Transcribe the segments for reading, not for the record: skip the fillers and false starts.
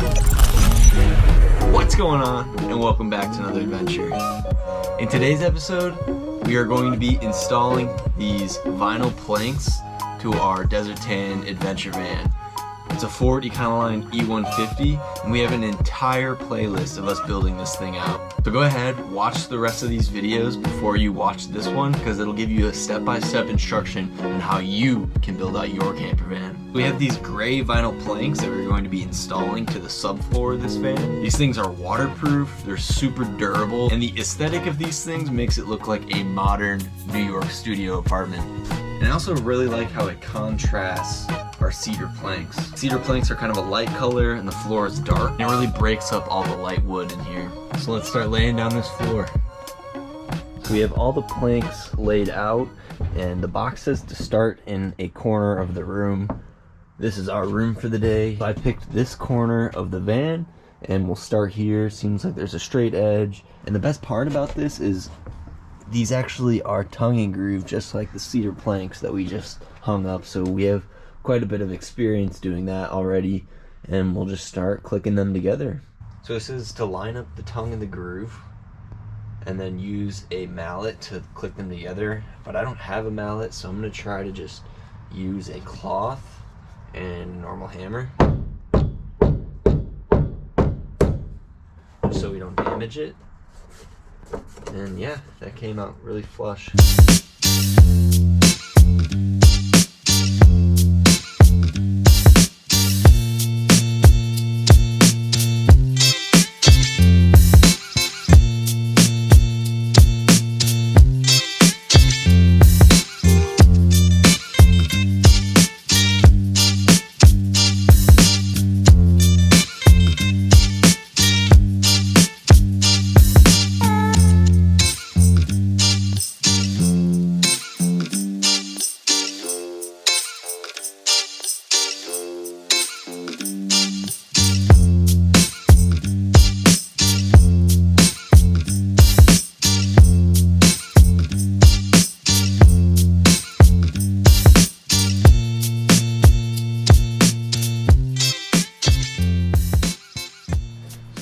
What's going on, and welcome back to another adventure. In today's episode, we are going to be installing these vinyl planks to our Desert Tan adventure van. It's a Ford Econoline E-150, and we have an entire playlist of us building this thing out. So go ahead, watch the rest of these videos before you watch this one, because it'll give you a step-by-step instruction on how you can build out your camper van. We have these gray vinyl planks that we're going to be installing to the subfloor of this van. These things are waterproof, they're super durable, and the aesthetic of these things makes it look like a modern New York studio apartment. And I also really like how it contrasts our cedar planks. Cedar planks are kind of a light color and the floor is dark. And it really breaks up all the light wood in here. So let's start laying down this floor. So we have all the planks laid out, and the box says to start in a corner of the room. This is our room for the day. So I picked this corner of the van and we'll start here. Seems like there's a straight edge. And the best part about this is these actually are tongue and groove, just like the cedar planks that we just hung up. So we have quite a bit of experience doing that already, and we'll just start clicking them together. So this is to line up the tongue and the groove, and then use a mallet to click them together. But I don't have a mallet, so I'm gonna try to just use a cloth and a normal hammer, just so we don't damage it. And yeah, that came out really flush.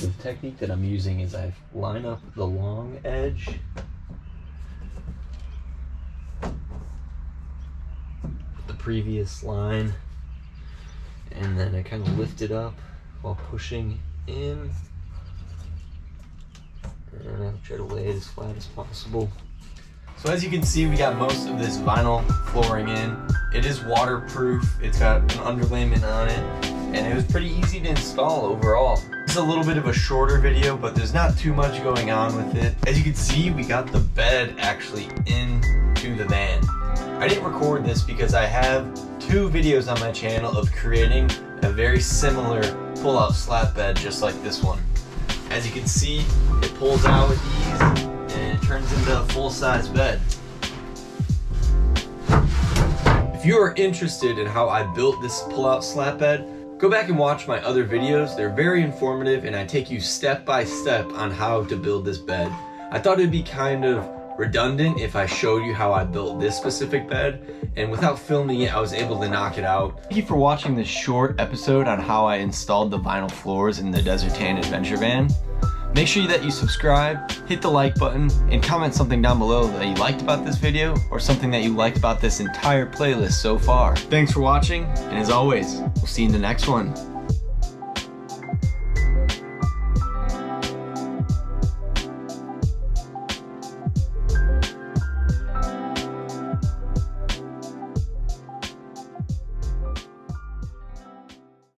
The technique that I'm using is I line up the long edge with the previous line, and then I kind of lift it up while pushing in, and I'll try to lay it as flat as possible. So as you can see, we got most of this vinyl flooring in. It is waterproof, it's got an underlayment on it, and it was pretty easy to install overall. This is a little bit of a shorter video, but there's not too much going on with it. As you can see, we got the bed actually into the van. I didn't record this because I have 2 videos on my channel of creating a very similar pull-out slat bed just like this one. As you can see, it pulls out with ease and it turns into a full-size bed. If you are interested in how I built this pull-out slat bed, go back and watch my other videos. They're very informative, and I take you step by step on how to build this bed. I thought it'd be kind of redundant if I showed you how I built this specific bed, and without filming it, I was able to knock it out. Thank you for watching this short episode on how I installed the vinyl floors in the Desert Tan adventure van. Make sure that you subscribe, hit the like button, and comment something down below that you liked about this video or something that you liked about this entire playlist so far. Thanks for watching, and as always, we'll see you in the next one.